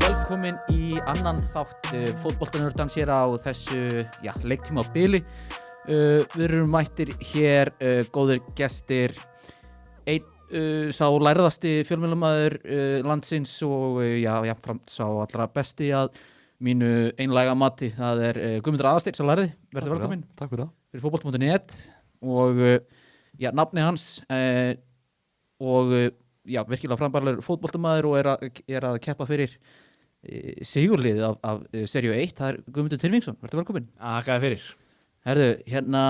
Velkomin í annan þátt fótboltanördans hér á þessu leiktíma á bili. Við erum mættir hér góðir gestir, einn sá lærðasti fjölmiðlamaður landsins og jafnframt sá allra besti að mínu einlæga mati. Það er Guðmundur Aðalsteinn sá lærði. Vertu velkomin. Takk fyrir það. Fyrir fótbolta.net og nafni hans og virkilega frambærilegur fótboltamaður og er að keppa fyrir sigurliðið af seríu 1. Það er Guðmundur Tyrfingsson. Vertu velkomin. Takk fyrir. Herðu, hérna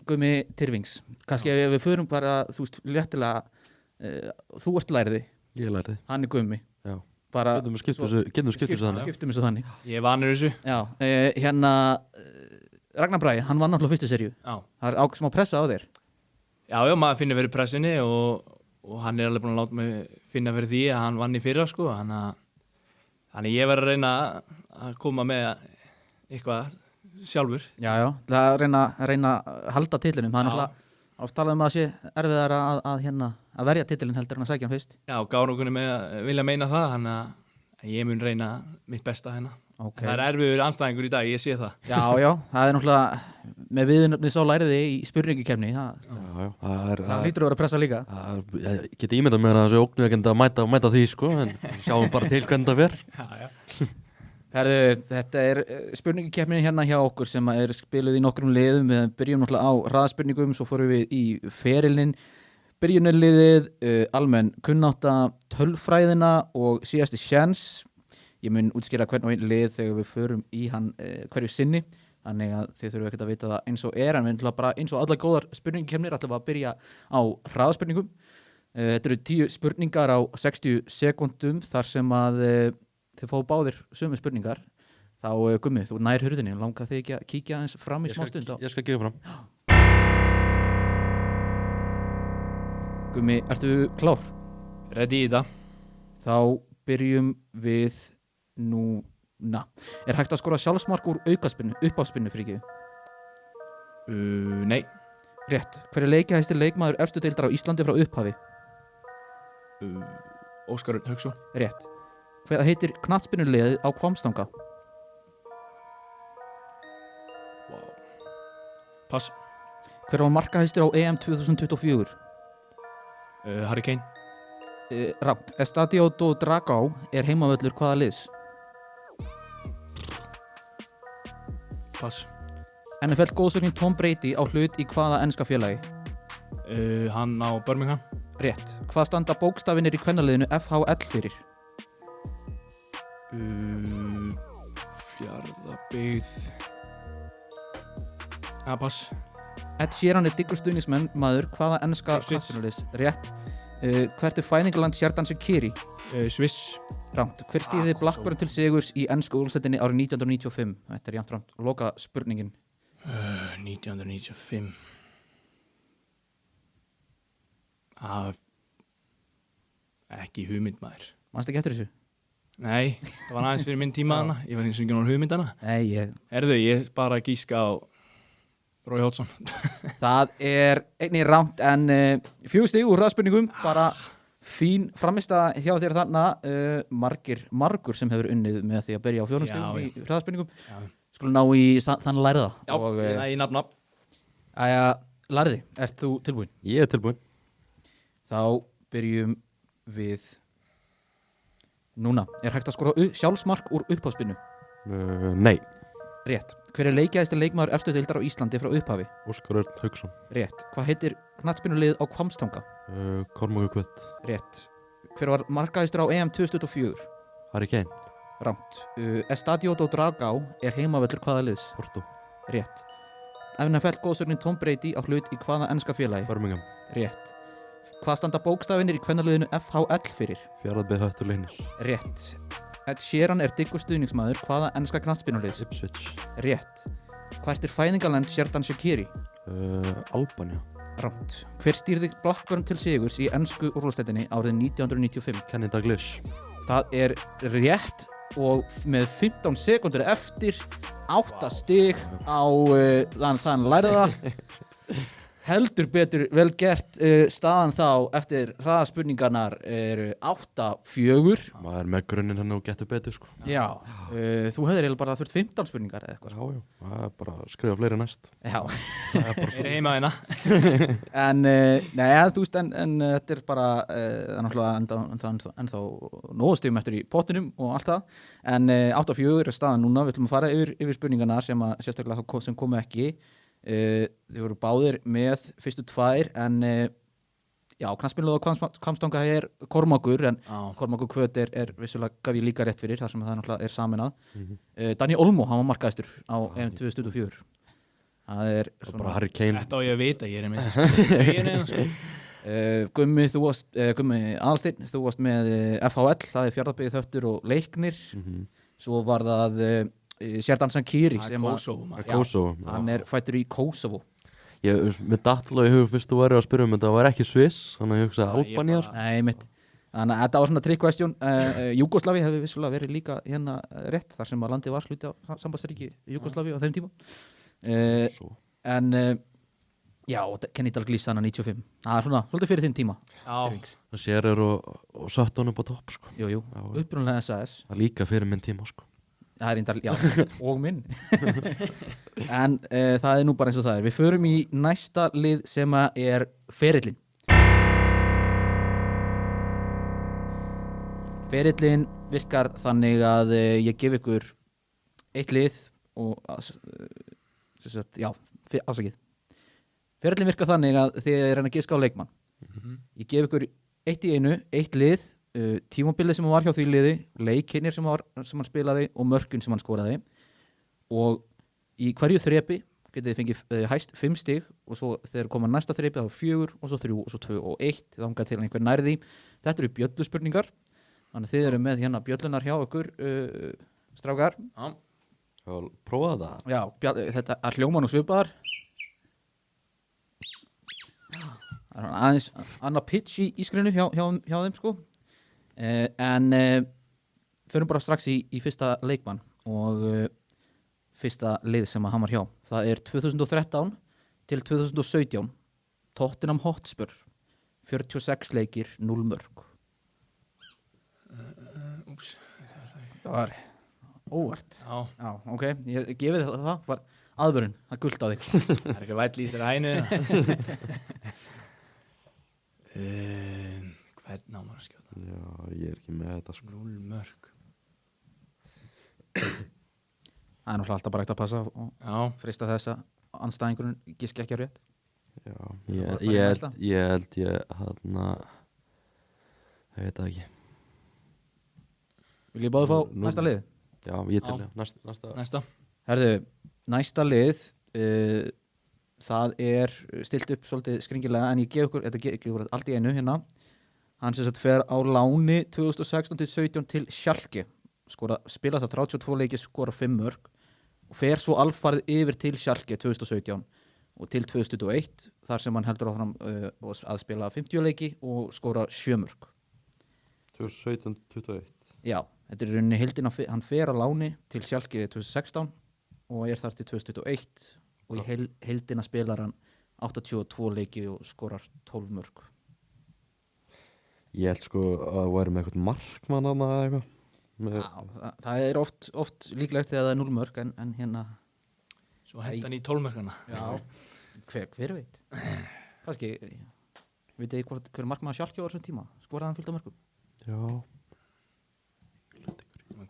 Guðmi Tyrfings. Kannski ef við förum bara, þú veist, léttilega þú ert lærði. Ég er lærði. Hann er Guðmi. Já. Bara Getum skiptum þessu þannig. Skiptum þessu þannig. Ég er vanur þessu. Já, hérna Ragnar Bragi, hann vann náttúrulega fyrstu seríu. Já. Það er smá pressa á þér. Já, maður finnur fyrir pressunni og hann er alveg búinn að láta mig finna fyrir því að hann vann í fyrra sko, Þannig ég verður að reyna að koma með eitthvað sjálfur. Já, það er að reyna að halda titlinum. Það er náttúrulega oft talað að sé erfiðar að verja titlin heldur en að sækja hann fyrst. Já, Gárungunni með að vilja meina það, þannig að ég mun reyna mitt besta hérna. Okay. Það er erfiður andstæðingur í dag, ég sé það. Já, það er náttúrulega með viðnefnið sá læriði í spurningikeppni. Það hlýtur að vera pressa líka. Ég geti ímyndað mér að það sé ógnvekjandi að mæta því, sko, en sjáum bara til hvernig það fer. Já. Herðu, þetta er spurningikeppnin hérna hjá okkur sem er spiluð í nokkrum liðum. Við byrjum náttúrulega á hraðspurningum, svo fórum við í ferilinn. Byrjunarliðið, almenn kunnátta, tölfræðina og síðasti sjens. Ég mun útskýra hvern og einn lið þegar við förum í hann hverju sinni, þannig að þið þurfum ekkert að vita það eins og en við ætlum bara eins og allar góðar spurningakefnir ætlum við að byrja á hraðaspurningum. Þetta eru 10 spurningar á 60 sekúndum þar sem að þið fá báðir sömu spurningar. Þá Gummi, þú nær hurðinni, langar þig ekki að kíkja aðeins fram í smá stund? Ég skal kíkja fram. Gummi, ertu klár? Ready í þetta. Þá byrjum við núna. Er hægt að skora sjálfsmark úr uppáspinnu fyrir ekki? Nei. Rétt. Hver er leikjahæsti leikmaður efstu deildar á Íslandi frá upphafi? Óskar Hauksson. Rétt. Hvað heitir knattspyrnuliðið á Hvammstanga? Wow. Pass. Hver var markahæstur á EM 2024? Harry Kane. Rátt. Estadio do Dragão er heimavöllur hvaða liðs? Pass. NFL góðsögnin Tom Brady á hlut í hvaða enska félagi? Hann á Birmingham. Rétt. Hvað standa bókstafinir í kvennaliðinu FHL fyrir? Fjarðabyggð. Pass. Ed Sheeran er diggur stuðningsmaður hvaða enska knattspyrnuliðs? Rétt. Hvert er fæðingarland Sherdan Shaqiri? Sviss. Rámt. Hver stýrði Blackburn til sigurs í ensku úrvalsdeildinni árið 1995? Þetta er jafnframt loka spurningin. 1995. Ekki hugmynd maður. Manstu ekki eftir þessu? Nei, það var aðeins fyrir minn tíma hana. Ég var eins og ekki náttúrulega hugmyndana. Nei, ég bara gíska á Rói Hótsson. Það er einnig rámt en 4 stig úr hraðspurningum. Bara fín frammistaða hjá þér þarna. Margur sem hefur unnið með því að byrja á 4 stigum í hraðspurningum. Skulum ná í þann lærða. Já, í nafn. Lærði, ert þú tilbúin? Ég er tilbúin. Þá byrjum við núna. Er hægt að skora sjálfsmark úr uppáspinnu? Nei. Rétt. Hver er leikjahæsti leikmaður efstu deildar á Íslandi frá upphafi? Óskar Hauksson. Rétt. Hvað heitir knattspyrnuliðið á Hvammstanga? Kormákur Kvöt. Rétt. Hver var markahæstur á EM 2024? Harry Kane. Rámt. Estadio do Dragão er heimavöllur hvaða liðs? Porto. Rétt. NFL góðsögnin Tom Brady á hlut í hvaða enska félagi? Birmingham. Rétt. Hvað standa bókstafinir í kvennaliðinu FHL fyrir? Fjarðabyggð Hötturleinir. Rétt. Ed Sheeran er diggur stuðningsmaður hvaða enska knattspyrnuliðs? Ipswich. Rétt. Hvert er fæðingarland Sherdan Shaqiri? Albania. Rámt. Hver stýrði Blackburn til sigurs í ensku úrvalsdeildinni árið 1995? Kenny Dalglish. Það er rétt og með 15 sekundur eftir 8 stig á þann lærða heldur betur vel gert staðan þá eftir hraðaspurningarnar eru 8-4. Maður er með grunninn hann og getur betur sko. Já, þú hefðir eiginlega bara þurft 15 spurningar eða eitthvað sko. Já, það er bara að skrifa fleiri næst. Já, Er heima hérna. en þú veist en þetta er bara ennþá nógu stigum eftir í pottinum og allt það, en 8-4 er staðan núna. Við ætlum að fara yfir spurningarnar sem að sérstaklega sem komu ekki. Þið voru báðir með fyrstu 2 en knattspyrnulið á Hvammstanga er Kormákur, en Kormákur Kvöt er vissulega gaf ég líka rétt fyrir þar sem það náttúrulega er saminað. Danny Olmo, hann var markaðistur á EM 2024. Það er svona Bara Harry Kane. Þetta á ég að vita, ég er með þessi Gummi Aðalsteinn, þú varst með FHL, það er Fjarðabyggð Höttur og Leiknir. Svo var það Sherdan Sankiri sem Kosovo. hann er fættur í Kosovo. Með dattla í hug fyrst þú væri að spyrja þetta var ekki Sviss, þannig að ég hugsa Albanía. Nei, mitt. Þannig að þetta var svona trick question. Júgoslavi hefði vissulega verið líka hérna rétt þar sem að landið var hluti af sambandsríki Júgoslavi á þeim tíma. En Kenny Dalglish þannig 95. Það er svona svolítið fyrir þinn tíma. Það sér og Sutton upp á topp sko. Jú, upprunalega SAS. Það líka fyrir minn tíma sko. Það er reyndar, og minn. En það er nú bara eins og það er. Við förum í næsta lið sem er ferillinn. Ferillinn virkar þannig að ég gef ykkur eitt lið og ásakið. Ferillinn virkar þannig að þið reyna að giska á leikmann. Ég gef ykkur eitt lið, tímabilið sem hann var hjá því liði, leikirnir sem hann spilaði og mörkun sem hann skoraði, og í hverju þrepi getið þið fengið hæst 5 stig og svo þegar koma næsta þrepi þá 4 og svo 3 og svo 2 og 1 þangað til einhver nærði. Þetta eru bjölluspurningar, þannig þið eru með hérna bjöllunar hjá ykkur strákar. Prófa það. Já, þetta er hljóman og svipaðar. Það er aðeins annað pitch í skrinu hjá þeim sko. En förum bara strax í fyrsta leikmann og fyrsta lið sem hann var hjá. Það er 2013 til 2017 Tottenham Hotspur, 46 leikir, 0 mörk. Það var óvart. Já, ok, ég gefið það var aðvörun, það gult á þig. Það er ekki væll í sér hænu. Hvernig á maður að skjóta? Já, ég er ekki með þetta sko. 0 mörk. Það er náttúrulega alltaf bara ekkert að passa og freista þess að andstæðingurinn giski ekki á rétt. Já, ég held þarna ég veit það ekki. Vil ég báðu fá næsta lið? Já, ég til næsta. Herðu, næsta lið það er stilt upp svolítið skringilega, en ég gef ykkur allt í einu hérna. Hann sem sagt fer á láni 2016-17 til Schalke, spila það 32 leiki, skora 5 mörk og fer svo alfarið yfir til Schalke 2017 og til 2021 þar sem hann heldur áfram að spila 50 leiki og skora 7 mörk. 2017-21. Já, þetta er rauninni heildina, hann fer á láni til Schalke 2016 og er þar til 2021 og í heildina spilar hann 82 leiki og skorar 12 mörk. Ég held sko að það væri með eitthvað markmann eða eitthvað. Já, það er oft líklegt þegar það er 0 mörk en hérna svo hendan í 12 mörkana. Já, hver veit. Kannski veit ég hver markmaður Schalke var þessum tíma, skoraði hann fullt af mörkum. Já.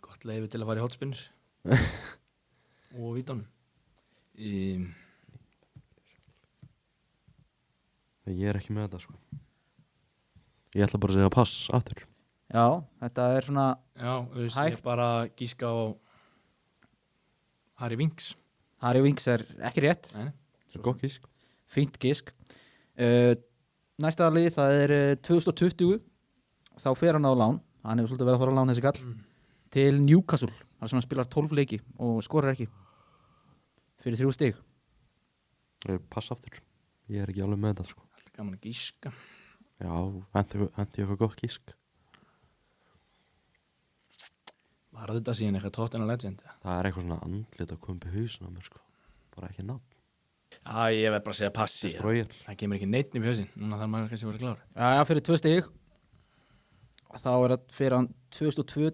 Gott leiði til að fara í hotspinnur og vítunum. Ég er ekki með þetta sko. Ég ætla bara að segja pass aftur. Já, þetta er svona ég bara gíska á Harry Winks. Harry Winks er ekki rétt. Nei. Svo gott gísk. Fínt gísk. Næsta lið, það er 2020. Þá fer hann á lán. Hann hefur svolítið verið að fara á lán þessi kall. Til Newcastle, þar sem hann spilar 12 leiki og skorar ekki. Fyrir 3 stig. Pass aftur. Ég er ekki alveg með þetta, sko. Alltaf gaman að gíska. Já, hendi ég eitthvað gott gísk. Var þetta síðan eitthvað Tottenham Legend? Það er eitthvað svona andlit að koma upp í hausinn á mér, sko. Bara ekki nafn. Já, ég verð bara að segja passi. Destroyer. Það kemur ekki neitt í hausinn. Núna þarf maður kannski að vera klár. Já, fyrir 2 stig. Þá er það fyrir hann 2022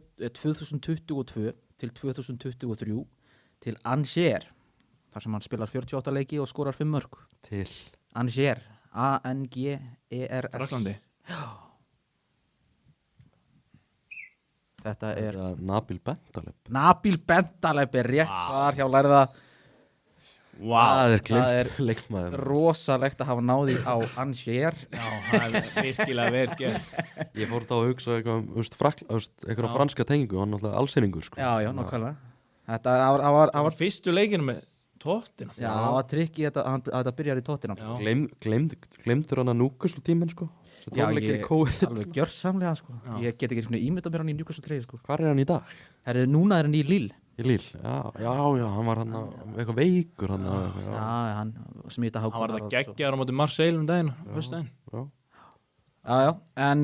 til 2023 til Angers. Þar sem hann spilar 48 leiki og skorar 5 mörk. Til. Angers. A-N-G-E-R-S. Fraklandi. Þetta er Nabil Bentaleb. Nabil Bentaleb er rétt svar hjá lærða. Það er það glimt er leikmaður. rosalegt að hafa náði á Angers. Já, það er virkilega vel gert. Ég fór þá að hugsa eitthvað eitthvað franska tengingu, hann er alltaf allsynningur, sko. Já, nákvæmlega. Þetta Það var fyrstu leikinu með Tottenham. Já, það var trikki að þetta byrjar í Tottenham. Já. Gleymdur hann að Newcastle tíminn, sko. Svo Já, tónleikir í ég COVID. alveg gjörsamlega, sko. Já. Ég get ekki svona ímyndað mér hann í Newcastle treyju, sko. Hvar er hann í dag? Herðu, núna er hann í Lille. Í Lille, já, hann var hann eitthvað veikur hann. Já, hann smita hákona. Hann var það geggjaður á móti Marseille daginn, föstudaginn. Já, en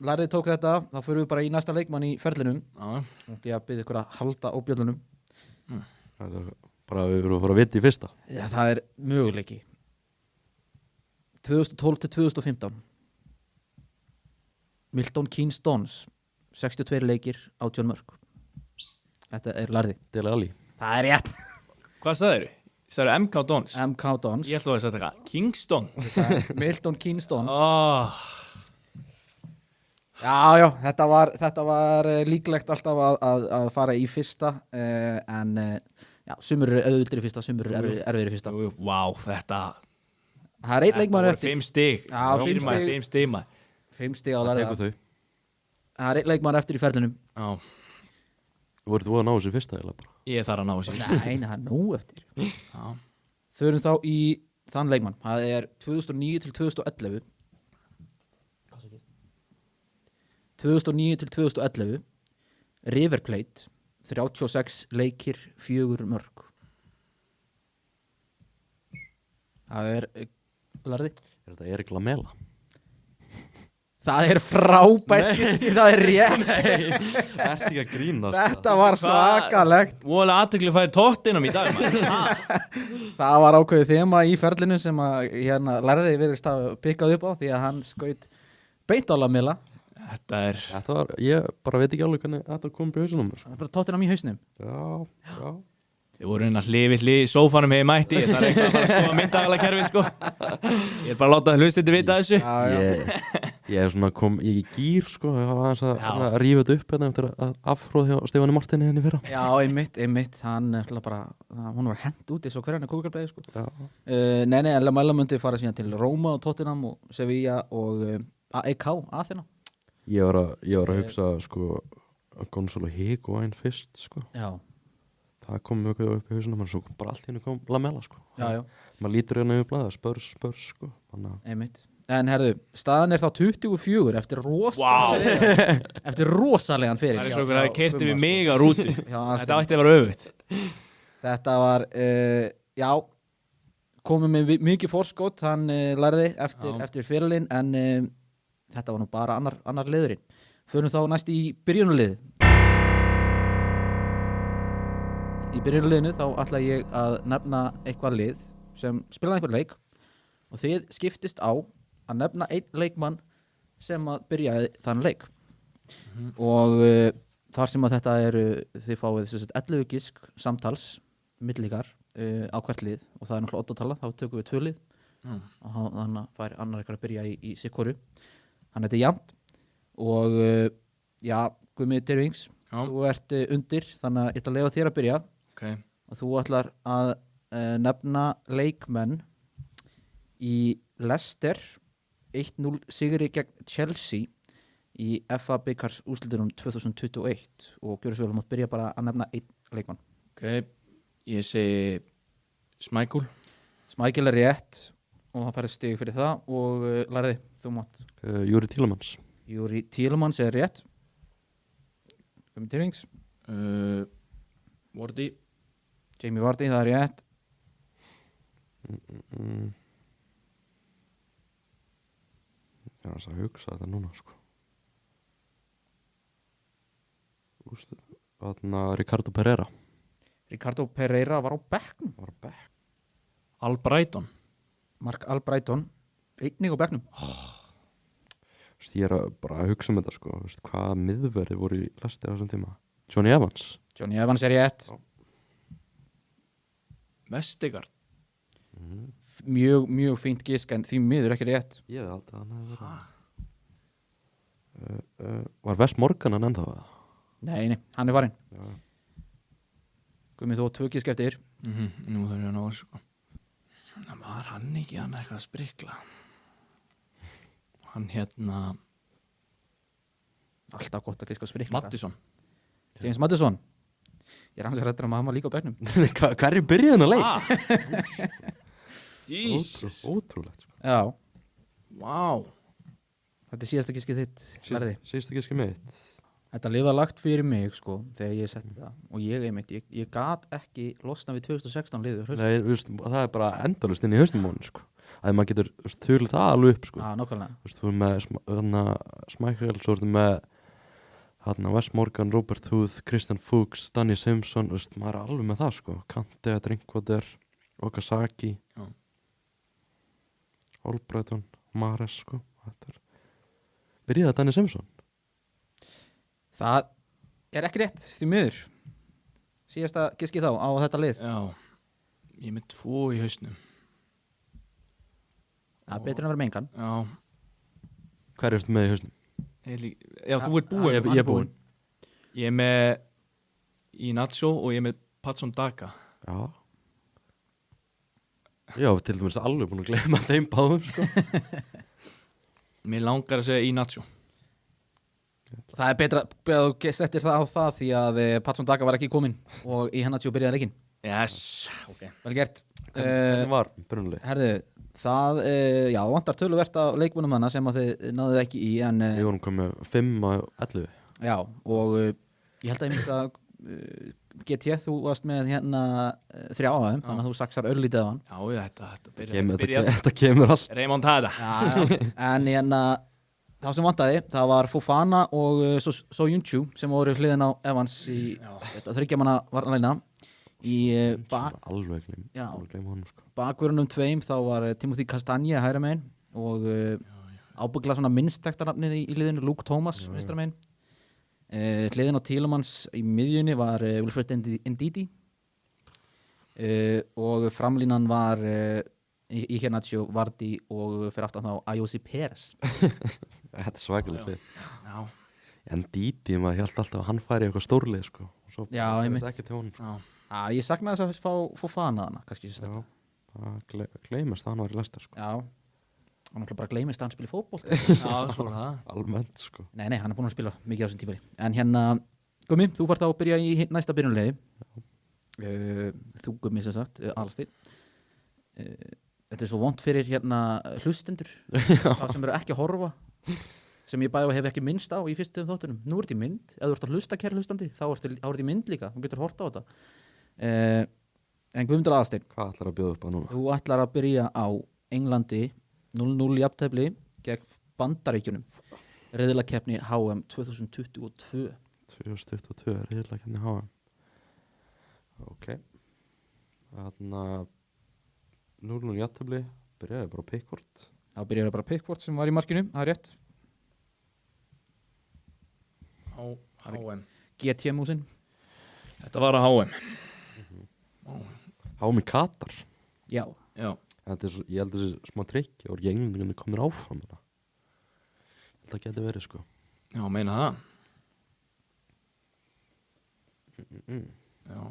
lærið tók þetta, þá fyrir við bara í næsta leikmann í ferlinum. Já. Nú ætla ég að byrja ykkur að halda á bjöllunum. Það er bara við verðum að fara að vita í fyrsta. Já, það er möguleiki. 2012 til 2015. Milton Keynes Dons, 62 leikir, 18 mörk. Þetta er lærði. Dele Alli. Það er rétt. Hvað sagðir þú? Sagðir MK Dons? MK Dons. Ég ætla að segja þetta. Kingston. Milton Keynes Dons. Oh. Já, þetta var líklegt alltaf að fara í fyrsta, en sumur eru auðvildri í fyrsta, sumur eru erfiðri í fyrsta. Vá, þetta. Það er einn leikmaður eftir. 5 stig. Já, 5 stig. 5 stig maður. 5 stig á Það lærða. tekur þau. Það er einn leikmaður eftir í ferlinum. Já. Voruð þú að ná þessu fyrsta eða bara? Ég þarf að ná þessi. Nei, það er nóg eftir. Já. Förum þá í þann leikmann. Það er 2009 til 2011. 2009 til 2011. River Plate, 36 leikir, 4 mörk. Það er lærði. Er þetta Erik Lamela? Það er frábært. Það er rétt. Ertu ekki að grínast? Þetta var svakalegt. Voðalega athygli færi Tottenham í dag maður. Það var ákveðið þema í ferlinu sem að lærði virðist að pikkað upp á því að hann skaut beint á Lamela. Þetta er. Ég bara veit ekki alveg hvernig þetta kom upp í hausunum. Það er bara Tottenham í hausnum. Já. Þið voru hérna hlið í sófanum hefði mætti. Ég þarf eitthvað að fara að skoða myndagalega kerfi sko. Ég er bara að láta hlustandi vita þessu. Ég er svona kom í gýr sko. Ég var aðeins að rífa þetta upp hérna eftir að afhróð hjá Stefáni Martini henni fyrra. Já, einmitt. Hann er bara, hún var hent út eins og hverjarni kúkarbleiði sko. Nei, Lamela myndi fara síðan til Róma og Tottenham og Sevilla og AEK, Aþena. Ég var að hugsa sko Gonzalo Higuaín fyrst sko. Já. Það kom mjög upp í hausunum en svo bara allt hérna kom Lamela sko. Já. Maður lítur hérna yfir blaða, spörs sko. Einmitt. En herðu, staðan er þá 24 eftir rosalegan fyrir. Það er svo okkur að það keirti við mig á rútu. Þetta ætti að vera öfugt. Þetta var, komið með mikið forskot, hann lærði eftir fyrirlin, en þetta var nú bara annar liðurinn. Förum þá næst í byrjunarlið. Í byrjunarliðinu þá ætla ég að nefna eitthvað lið sem spilaði einhver leik og þið skiptist á að nefna einn leikmann sem að byrjaði þann leik. Og þar sem að þetta þið fáið 11 gisk samtals millikar á hvert lið og það er náttúrulega 8 tala, þá tökum við 2 lið og þannig að fær annar eitthvað að byrja í sikkoru. Þannig að þetta er jafnt og Guðmi Tyrfings, þú ert undir, þannig að ég ætla að leyfa þér að byrja. Okay. Og þú ætlar að nefna leikmenn í Leicester 1-0 sigri gegn Chelsea í FA Bikars úrslitunum 2021 og gjörðu svo vel, mátt byrja bara að nefna einn leikmann. Ok, ég segi Schmeichel. Schmeichel er rétt og hann færði stig fyrir það og lærði, þú mátt. Júri Tílemans. Júri Tílemans er rétt. Guðmi Tyrfings. Vardy. Jamie Vardy, það er rétt. Ég er að hugsa þetta núna sko. Úrslit. Þarna Ricardo Pereira Ricardo Pereira var á bekknum. var á bekk. Albrighton. Mark Albrighton einnig á bekknum. Ég er bara að hugsa þetta sko. Hvaða miðverði voru í Leicester á þessum tíma? Johnny Evans. Johnny Evans er rétt. Vestigard. Mjög fínt gisk en því miður ekki rétt. Ég hef aldrei hann hefði verið. Var Wes Morgan hann ennþá það? Nei, hann er farinn. Já. Guðmið þó 2 gisk eftir. Nú þarf ég að ná sko. Var hann ekki hann eitthvað að sprikla? Hann Alltaf gott að giska á sprikla. Mattisson. James Maddison. Ég er hans að rættra að maður líka á bekknum. Hverju byrjaði hann að leik? Jesus. Ótrúlegt sko. Já, Vá. þetta er síðasta giskið þitt. Verði. Síðasta giski mitt. Þetta lið var lagt fyrir mig sko þegar ég setti það og ég gat ekki losna við 2016 liður. Nei, það er bara endalust inn í haustum mónu sko. Að maður getur þurlið það alveg upp sko. Já, nákvæmlega. Þú erum með Schmeichel, svo erum með Wes Morgan, Robert Huth, Christian Fuchs, Danny Simpson, maður er alveg með það sko. Kante, Drinkwater, Okazaki, Albrighton, Mahrez sko. Byrjaði Danny Simpson. Það er ekki rétt því miður. Síðasta giskið þá á þetta lið. Já. Ég er með 2 í hausnum. Það er betur en að vera með engan. Já. Hver ertu með í hausnum? Já, þú ert búinn. Ég er búinn. Ég er með Iheanacho og ég er með Patson Daka. Já. Já, til dæmis alveg búin að gleyma þeim báðum sko. Mér langar að segja Iheanacho. Það er betra að þú settir það á það því að Patson Daka var ekki kominn og Iheanacho byrjaði leikinn. Yes. Okay. Vel gert. Hvernig var byrjunarlið? Herðu, það, já, vantar töluvert af leikmönnum hana sem að þið náðuð ekki í en Við vorum komið 5-11. já, og ég held að ég myndi að GT, þú varst með 3 á þeim, þannig að þú saksar örlítið af hann. Já, þetta Þetta kemur allt. Raymond Tada. Já, en þá sem vantaði, það var Fofana og Soyuncu sem voru hliðin á Evans í þetta 3 manna varnarleina í Alveg gleyma honum sko. bakvörunum 2 þá var Timothy Castagne hægra megin og ábyggla svona minnstektarnafnið í liðinu Luke Thomas vinstra megin. Hliðin á Tielemans í miðjunni var Wilfred Ndidi og framlínan var Iheanacho, Vardy og fyrir aftan þá Ayosi Perez. Þetta er svakalega hlið. Já. En Didi, maður hélt alltaf að hann færi eitthvað stórlið sko. Svo Já, einmitt. ekki til honum sko. Ég saknaði þess að fá Fofana þarna kannski. Já, það gleymast að hann var í Leicester sko. Já, hann náttúrulega bara gleymist að hann spila fótbolt. Já, svona það. Almennt sko. Nei, hann er búinn að spila mikið á þessum tímari. En Gummi, þú fært þá að byrja í næsta byrjunarliði. Þú Gummi sem sagt, Aðalsteinn. Þetta er svo vont fyrir hlustendur, það sem eru ekki að horfa, sem ég bæði og hef ekki minnst á í fyrstu þáttunum. Nú er þetta í mynd, ef þú ert að hlusta kæra hlustandi, þá er þetta í mynd líka, þú getur horta á þetta. En Guðmundur Aðalsteinn, Hvað ætlar að bjóða upp á núna? þú ætlar að byrja á Englandi 0-0 jafntefli gegn Bandaríkjunum, riðlakeppni HM 2022. 2022 riðla kemni HM. Ok. Þarna 0-0 jafntefli, byrjaði bara Pickford. Þá byrjar bara Pickford sem var í markinu, það er rétt. HM. GT-músin. Þetta var að HM. HM í Katar. Já. Já. Þetta er svo, ég held þessi smá trikki og englendingarnir komir áfram þetta. Ég held að geti verið sko. Já, meina það. Já.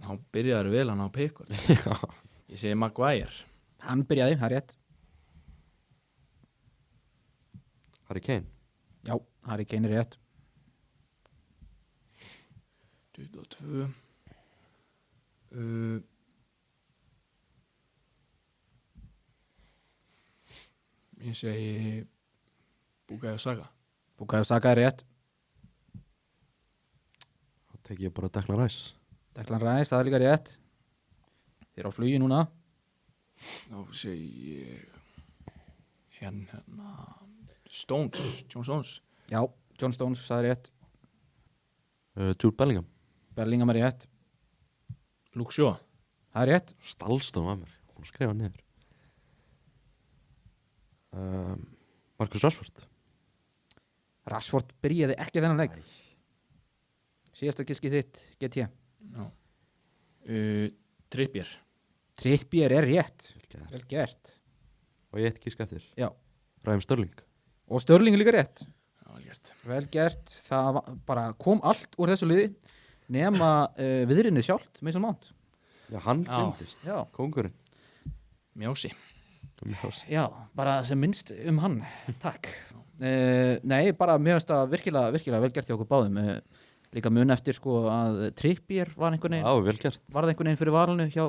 Þá byrjaði vel hann á Pickford. Ég segi Maguire. Hann byrjaði, það er rétt. Harry Kane. Já, Harry Kane er rétt. 22. Ég segi Bukayo Saka. Bukayo Saka er rétt. Þá tek ég bara Declan Rice. Declan Rice, það er líka rétt. Þið eru á flugi núna. Þá segi ég hérna John Stones. Já, John Stones, það er rétt. Jude Bellingham. Bellingham er rétt. Luke Shaw. Það er rétt. Stalstum að mér, hún skrifa niður. Marcus Rashford. Rashford byrjaði ekki þennan leik. Síðasta giskið þitt, GT. Já. Trippier. Trippier er rétt. Vel Vel gert. Og ég eitt gísk eftir. Já. Raheem Sterling. Og Störling er líka rétt. Já, vel gert. Vel gert. Það bara kom allt úr þessu liði nema viðrinnið sjálft, Mason Mount. Já, hann Já. glemdist. Já. Kóngurinn. Mjósi. Já, bara sem minnst hann. Takk. Nei, bara mér finnst það virkilega vel gert hjá okkur báðum. Líka mun eftir sko að Trippier var einhvern veginn, Já, vel gert. varð einhvern veginn fyrir valinu hjá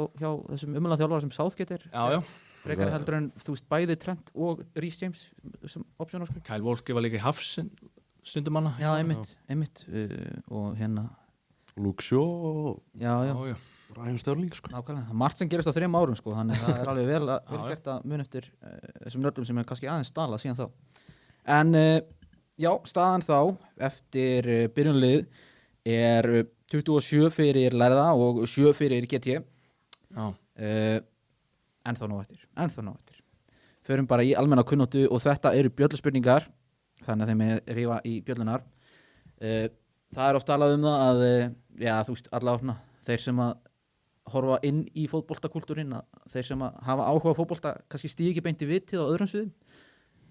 þessum umlega þjálfara sem Southgate er. Já. Frekar heldur en þú veist bæði Trent og Reece James sem opsjónar sko. Kyle Walker var líka í Hafs stundum hana. Já, einmitt. Og hérna, Luke Shaw. já. Já. Raheem Sterling, sko. Nákvæmlega, margt sem gerist á 3 árum sko, þannig það er alveg vel Já. gert að mun eftir þessum nördum sem er kannski aðeins stalað síðan þá. En já, staðan þá eftir byrjunlið er 27 fyrir lærða og 7 fyrir GT. Já. Ennþá nóg eftir. Förum bara í almenna kunnáttu og þetta eru bjölluspurningar, þannig að þeim er rífa í bjöllunar. Það er oft talað um það að, já, þú veist, allavega þeir sem að horfa inn í fótboltakúltúrinn, þeir sem að hafa áhuga á fótbolta kannski stígi ekki beint í vitið á öðrum sviðum.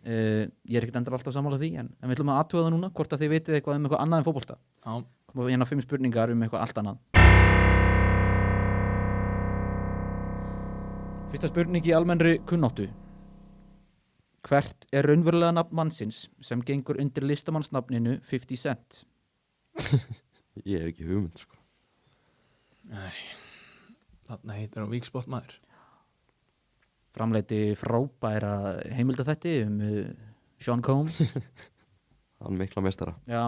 Ég er ekkert endur alltaf sammála því, en við ætlum að athuga það núna hvort að þið vitið eitthvað um eitthvað annað en fótbolta. Já. Komum við hérna 5 spurningar um eitthvað allt annað. Fyrsta spurning í almennri kunnáttu. Hvert er raunverulega nafn mannsins sem gengur undir listamannsnafninu 50 Cent? Ég hef ekki hugmynd, sko. Nei. Þarna heitir hann Víksport maður. Framleiti frábæra heimildaþætti Sean Combs. Hann mikla meistara. Já,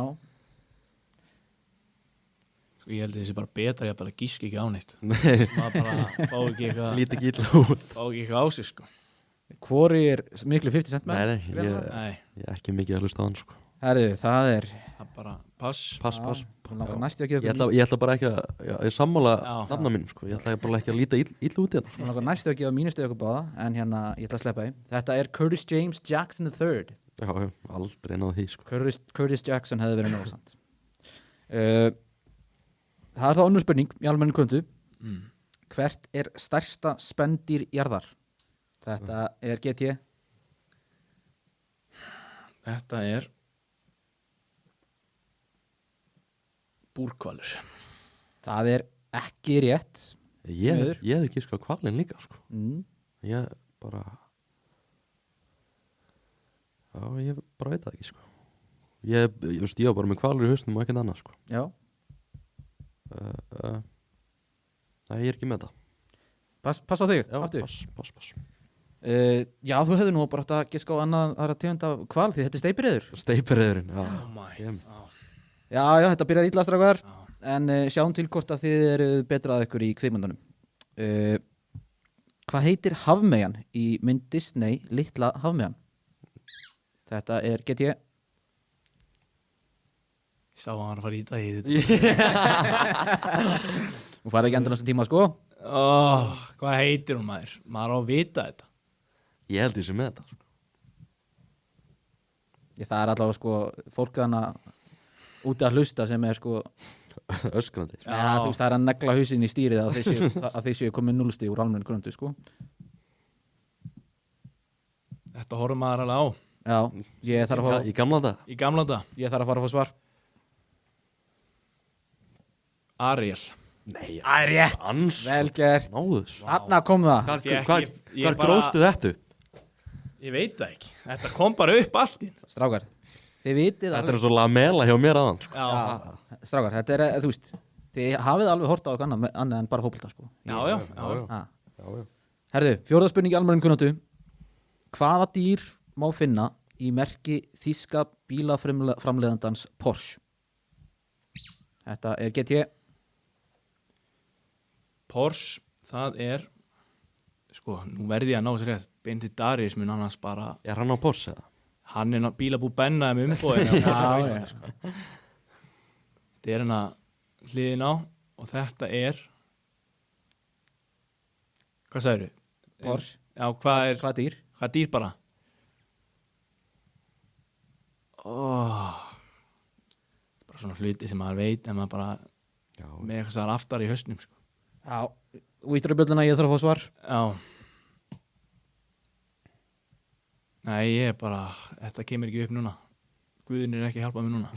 Sko, ég held að þessi bara betra, ég bara gíski ekki á neitt. Nei, Maður bara fá ekki eitthvað lítið ekki illa út. fá ekki eitthvað á sig, sko. hvori er miklu 50 Cent menn? Nei, Nei, ég er ekki mikið að hlusta á hann, sko. Herðu, það er það er bara pass. Pass. Hún langar næstu að gefa Ég ætla bara ekki að, ég sammála Já. nafna mín, sko. Ég ætla bara ekki að líta illa út í hann. Hún langar næstu að gefa mínustu ykkur báða, en hérna, ég ætla að sleppa því. Þetta er Curtis James Jackson III. Já, aldrei náðu því, sko. Curtis Jackson hefði verið nógsand. Það er þá önnur spurning í almennu kunnáttu. Hvert er stærsta spendýr jarðar? Þetta er GT. Þetta er búrhvalur. Það er ekki rétt. Ég Miður. hefði ekki sko kvalinn líka, sko. Ég bara veit það ekki, sko. Ég var bara með kvalur í hausnum og ekkert annað, sko. Já, Nei, ég er ekki með það. pass á þig, Já, aftur. pass. Já, þú hefði nú bara átt að giska á annað aðra tegund af hval því þetta er steypireyður. Steypireyðurinn, já. Oh my. Já, þetta byrjar illa strákar, Já. en sjáum til hvort að þið eru betra að ykkur í kvikmyndunum. Hvað heitir hafmeyjan í mynd Disney Litla hafmeyjan? Þetta er GT. Ég sá að hann var að fara í þetta. Þú farið ekki endur næsta tíma, sko. Hvað heitir hún maður? Maður á að vita þetta. Ég held ég sé með þetta, sko. Það er allavega, sko, fólk þannig úti að hlusta sem er, sko, Öskrandi. Já. þú veist, það er að negla hausinn í stýrið að þeir séu komið 0 stig úr almenn grundu, sko. Þetta horfum maður alveg á. Já, ég þarf að Í gamla dag. Í gamla dag. fara að fá svar. Ariel. Nei, Það er rétt. Ans. Vel gert. Náðus. Þarna kom það. Hvar gróstu þetta? Ég veit það ekki. Þetta kom bara upp allt í. Strákar, þið vitið Þetta er svo lamela hjá mér aðan, sko. Já. Strákar, þetta er, þú veist, þið hafið alveg hort á eitthvað annað en bara fótbolta, sko. Já. Já. Herðu, 4. spurning í almennum kunnáttu. Hvaða dýr má finna í merki þýska bílaframleiðandans Porsche? Þetta er GT. Porsche, það er sko, nú verði ég að ná sér rétt Benedikt Darius mun annars bara Er hann á Porsche eða? hann bílabú bennaði með umbóðinu Já, sko. Þetta er hérna hliðin á og þetta er hvað sagðirðu? Porsche, Já, hvað er hvað dýr? hvað dýr bara? Bara svona hluti sem maður veit en maður bara Já, með eitthvað sem aftar í hausnum sko. Já, vítur í bjölluna, ég þarf að fá svar. Já. Nei, ég er bara, þetta kemur ekki upp núna. Guðin er ekki að hjálpa mér núna.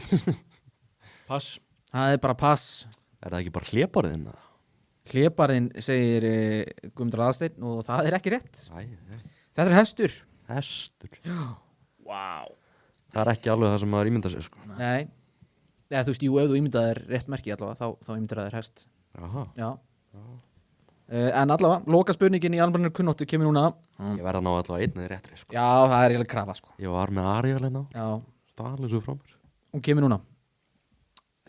Pass. Það er bara pass. er það ekki bara hlébarðinn? Hlébarðinn segir Guðmundur Aðalsteinn og það er ekki rétt. Þetta er hestur. Hestur. Vá. Það er ekki alveg það sem maður ímynda sér sko. Nei. Eða þú veist, jú, ef þú ímyndað er rétt merki allavega, þá ímyndar það er hest. Jaha. Já. En allavega, loka spurningin í almennir kunnóttu kemur núna. Ég verða að ná allavega einn eða réttri sko. Já, það er eiginlega krafa, sko. Ég var með Arielin á. Já. Stalið svo frá mér. Hún kemur núna.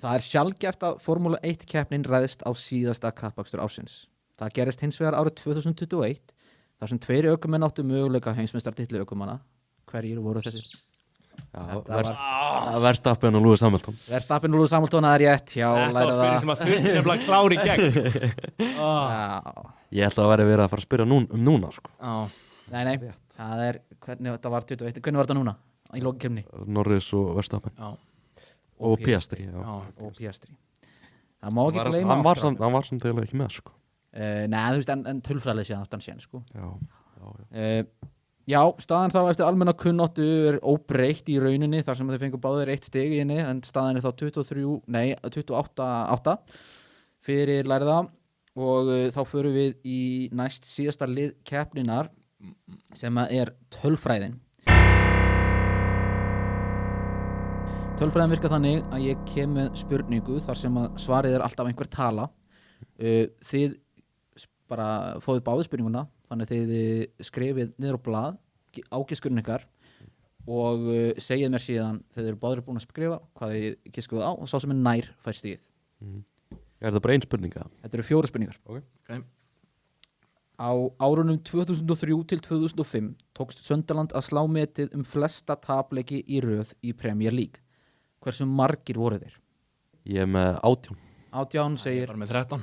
Það er sjaldgæft að Formúla 1 keppnin ræðist á síðasta kappakstur ársins. Það gerist hins vegar árið 2021 þar sem 2 ökumenn áttu möguleika heimsmeistartitli ökumanna. Hverjir voru þessir? Verstappen og Lewis Hamilton. Verstappen og Lewis Hamilton, það er rétt. Já, þetta var spyrir sem að þurfti nefnilega klári í gegn. Já. Ég held að vera að fara að spyrja núna sko. Nei, það er, hvernig þetta var 21, hvernig var þetta núna í lokakefni? Norris og Verstappen. Já. Og Piastri. Og Piastri. Það má ekki gleyma hann var samt eiginlega ekki með sko. Nei, þú veist, en tölfræðilega séðan aftan séðan sko. Já, staðan þá eftir almenna kunnáttu er óbreytt í rauninni þar sem þau fengur báðir 1 stig í henni en staðan er þá 28-8 fyrir lærða og þá förum við í næst síðasta lið keppninar sem er tölfræðin. Tölfræðin virkar þannig að ég kem með spurningu þar sem að svarið er alltaf einhver tala. Þið bara fóðið báðið spurninguna þannig að þið skrifið niður á blað ágiskurinn ykkar og segið mér síðan þegar þið eru báðir búin að skrifa hvað þið giskuðu á og sá sem er nær fær stigið. Er það bara ein spurninga? Þetta eru 4 spurningar. Okay. Á árunum 2003 til 2005 tókst Sunderland að slá metið flesta tapleiki í röð í Premier League. Hversu margir voru þeir? Ég er með 18. 18 Ég segir er bara með 13.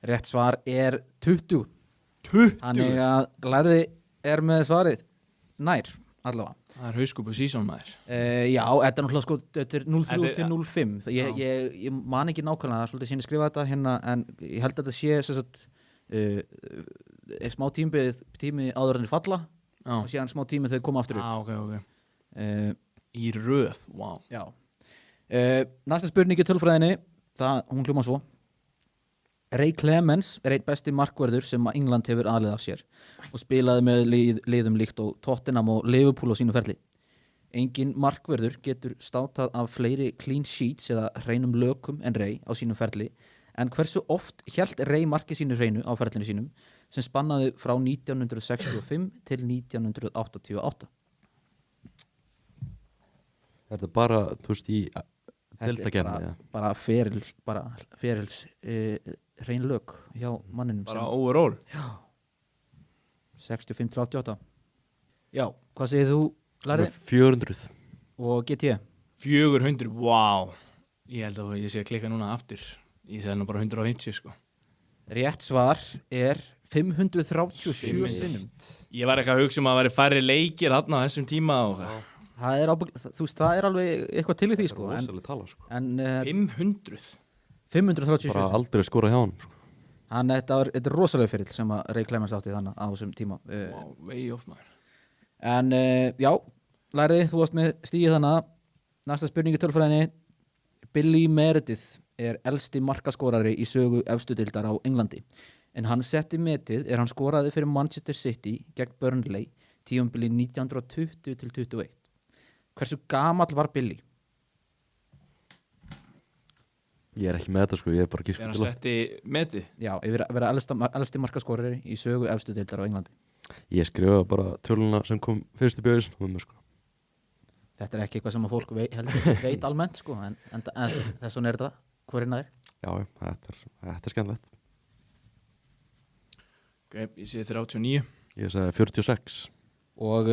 rétt svar er 20. Þannig að lærði er með svarið nær allavega. Það er hauskúpu sísón maður. Já, þetta er náttúrulega sko, þetta er 03 Þetta er- til 05. Ég man ekki nákvæmlega, það er svolítið sín að skrifa þetta hérna, en ég held að þetta sé sem sagt, smá tími áður en þeir falla Já. og síðan smá tími þegar þeir koma aftur upp. Ok. Í röð, vá. Já. Næsta spurning í tölfræðinni, hún hljómar svo. Ray Clemens er einn besti markvörður sem England hefur aðlið af sér og spilaði með liðum líkt og Tottenham og Liverpool á sínu ferli. Engin markvörður getur státað af fleiri clean sheets eða hreinum lökum en Ray á sínu ferli, en hversu oft hélt Ray marki sínu hreinu á ferlinu sínum sem spannaði frá 1965 til 1988? Er það bara, þú veist, í deildakefni? Bara ferils hrein lög hjá manninum. Bara overall. 65-88. Já, hvað segir þú, Larry? 400. Og GT? 400, vá. Ég held að ég sé að klikka núna aftur. Ég segi nú bara 150 sko. Rétt svar er 537 sinnum. Ég var ekki að hugsa að væri færri leikir þarna á þessum tíma og Það er þú veist, það er alveg eitthvað til í því sko. Það er rosalega tala sko. En 500. 537 Bara sinnum. aldrei skora hjá hann sko. Þetta er rosalega fyrir sem að Ray Clemens átti þannig á þessum tíma. Wow, way off maður. En já, Larry, þú varst með stigið þannig. Næsta spurning í tölfræðinni. Billy Meredith er elsti markaskorari í sögu efstu deildar á Englandi. En hann setti metið hann skoraði fyrir Manchester City gegn Burnley tímabili 1920 til 21. Hversu gamall var Billy? Ég er ekki með þetta sko, ég er bara ekki Er hann sko. setti metið? Já, yfir að vera elsti markaskorari í sögu efstu deildar á Englandi. Ég skrifaði bara töluna sem kom fyrst í bjöðis sko. Þetta er ekki eitthvað sem að fólk veit almennt sko, en þess vegna er þetta hvorinn að Já, þetta er skemmtilegt. Ok, ég sé 39. Ég segi 46. Og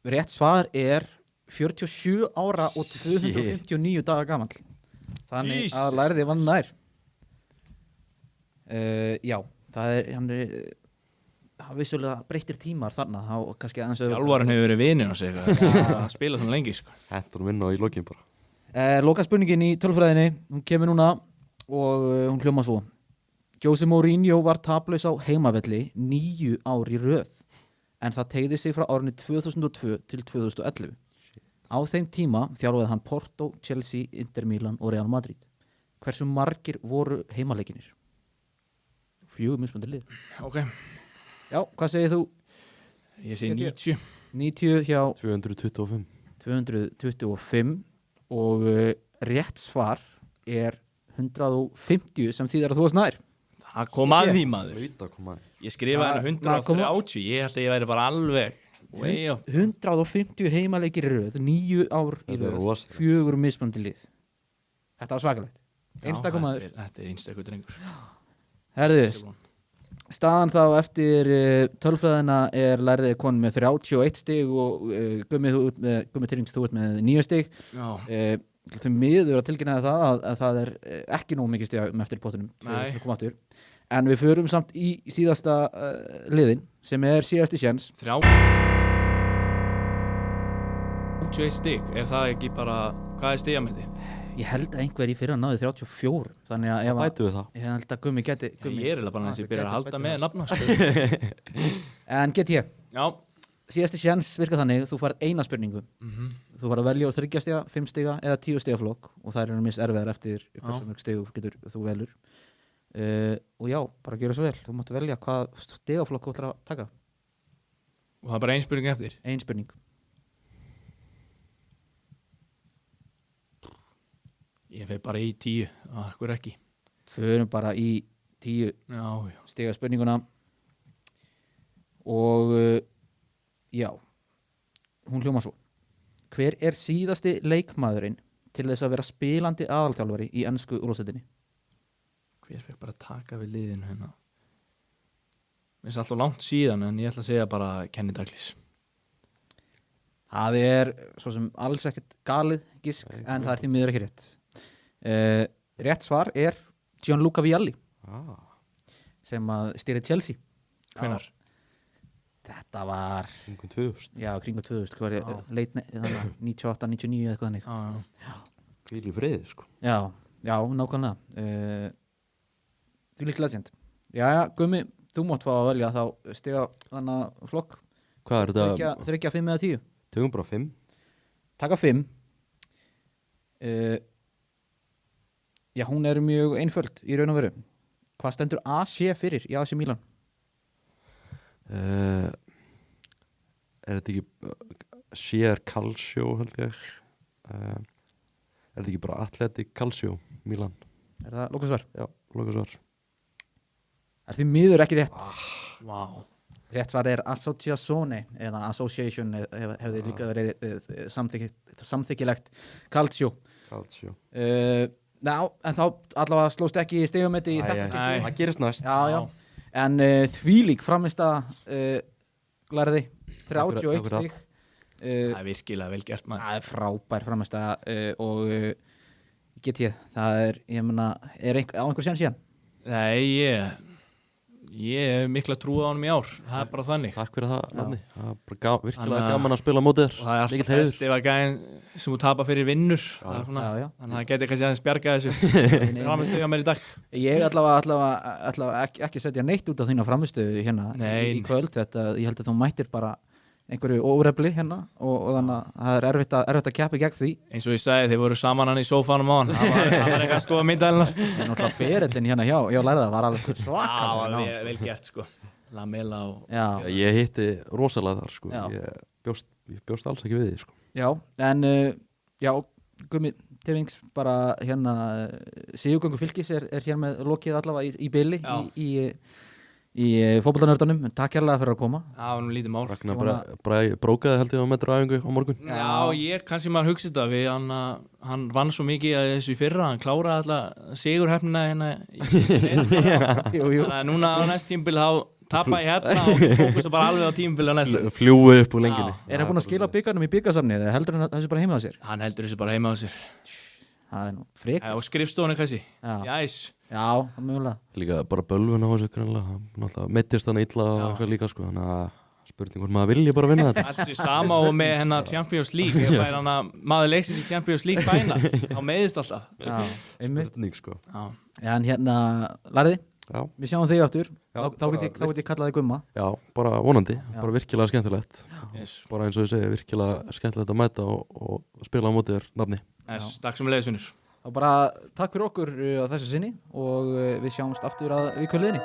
rétt svar er 47 ára og 259 daga gamall. Þannig Jesus. að lærði vann nær. Já, hann það vissulega breyttir tímar þarna, þá kannski aðeins Þjálfarinn hefur verið vinir á sig að spila svona lengi sko. Hentur hún vinna í lokin bara. Loka spurningin í tölfræðinni, hún kemur núna og hún hljóma svo. Jose Mourinho var taplaus á heimavelli 9 ár í röð, en það teygði sig frá árinu 2002 til 2011. Á þeim tíma þjálfaði hann Porto, Chelsea, Inter Milan og Real Madrid. Hversu margir voru heimaleikirnir? 4 mismunandi lið. Ok, Já, hvað segir þú? ég segi 90. 90 hjá 225. 225 og rétt svar er 150 sem þýðir að þú varst nær. Það kom að því maður. Veit að koma. Ég skrifaði hann 130, ég held að ég væri bara alveg way off. 150 heimaleikir í röð, 9 ár í Þetta er röð, rosalegt. 4 mismunandi lið. Þetta var svakalegt. Einstakur maður. Þetta er einstakur drengur. Herðu, staðan þá eftir tölfræðina er lærðið konum með 31 stig og Gummi Tyrnings þú ert með 9 stig. Já, Þau miður að tilkynna það að það er ekki nóg mikið stig með eftir pottunum. Nei. En við förum samt í síðasta liðin sem er síðasti séns. 31 stig, er það ekki bara, hvað er stigamæti? Ég held að einhver í fyrra náði 34, þannig að Bætu við það. ég held að Gummi geti Ég er eiginlega bara eins og ég byrja að halda með nafna sko. En get ég, Já, síðasti séns virka þannig, þú farið eina spurningu. Þú farið að velja úr 3 stiga, 5 stiga eða 10 stiga flokk og það eru mist erfiðar eftir hversu mörg stigu getur þú velur. Og já, bara gera svo vel. Þú mátt velja hvað stigaflokk þú ætlar að taka. og það er bara ein spurning eftir. Ein spurning. Ég feg bara í 10, akkur ekki. Förum bara í 10 Já, stiga spurninguna og já, hún hljóma svo. Hver er síðasti leikmaðurinn til þess að vera spilandi aðalþjálfari í ensku úrvalsdeildinni? hver fekk bara að taka við liðinu hérna? Mér finnst alltaf langt síðan en ég ætla að segja bara Kenny Dalglish. Það er svo sem alls ekkert galið gisk, en það er því miður ekki rétt. Rétt svar er Gianluca Vialli sem að stýri Chelsea. Hvenær? Þetta var Kringum 2000. já, kringu 2000, hvað var ég, leit 98, 99 eða eitthvað þannig. Já. Hvíl í friði, sko. Já, nákvæmlega. Þú líkt legend. Jæja, Gummi, þú mátt fá að velja þá stiga þannig flokk. Hvað er þetta? 3, 5 eða 10. Tökum bara 5. Taka 5. Já, hún er mjög einföld í raun og veru. Hvað stendur AC fyrir í AC Milan? Er þetta ekki Sér Calcio, held ég. Er þetta ekki bara Athletic Calcio, Milan? Er það lokasvar? Já, lokasvar. Er því miður ekki rétt. Vá. Rétt svar er Associazione eða Association hefði líka verið samþykkilegt Calcio. Calcio. Ná, en þá allavega slóst ekki stigameti í þetta Nei. skipti. Það gerist næst. Já. En þvílík framista lærði 31 Takk fyrir stig. Það er virkilega vel gert maður. Það er frábær framista og get ég, það er, ég meina, er á einhver séns síðan? Nei, ég hef mikla trú á honum í ár. Það er bara þannig. Takk fyrir það, Nafni. Það er bara virkilega Þannig að- gaman að spila á mótið Og þér. það er alltaf Mikill heiður. best ef að gæðin sem þú tapar fyrir vinnur. Það er svona- Já. Þannig að það geti kannski aðeins bjarga þessu. Framist mér í dag. Ég ætla ekki setja neitt út af þína framistöðu hérna Nei. í kvöld. Ég held að þú mættir bara einhverju órefli hérna og þannig að það er erfitt að keppa gegn því. Eins og ég sagði, þeir voru saman hann í sófanum á hann. Það var eitthvað að skoða myndælina. En náttúrulega ferillin hérna hjá lærða var alveg Það svakalega. var vel gert sko. Lamela og... Já, Ég hitti rosalega þar, sko. Já. Ég bjóst alls ekki við því, sko. já, en Gummi Tyrfings bara hérna Sigurgöngu Fylkis er hér með lokið allavega í bili Já. í fótboltanördunum. Takk kærlega fyrir að koma. Það var nú lítið mál. Ragnar Ég brókaði held ég á metruæfingu á morgun. Já, kannski maður hugsi þetta við hann vann svo mikið að þessu í fyrra, hann kláraði alltaf sigurhefnina hérna Jú. þannig að núna á næst tímabil þá Tapa hérna og fókusta bara alveg á tímabili á næsta. Fljúi upp úr lengjunni. Já. Er hann búinn að skila byggarnum í byggarsamnið eða heldur hann þessu bara heima á sér? Hann heldur þessu bara heima á sér. Það er nú frik. Og skrifstofunni kannski. Já, Jæs. já, það er mögulega. Líka bara bölvun á þessu grannlega. Náttúrulega meittist hann illa og eitthvað líka sko. Þannig að spurning hvort maður vilji bara vinna þetta. Allt sér sama og með hennar Champions League. Ég fær hann að maður leiksins í Champions League final. Þá meiðist alltaf. Já, einmitt. Spurning sko. Já. Já, en hérna, Larði, Já, við sjáum þig aftur. Já, Þá get ég kallað þig Gumma. já, bara vonandi. Já. Bara virkilega skemmtilegt. Yes. Bara eins og ég segi, virkilega skemmtilegt að mæta og spila á móti þér nafni. Yes. Takk sem leiðisvinnur. Þá bara takk fyrir okkur á þessu sinni og við sjáumst aftur að viku liðinni.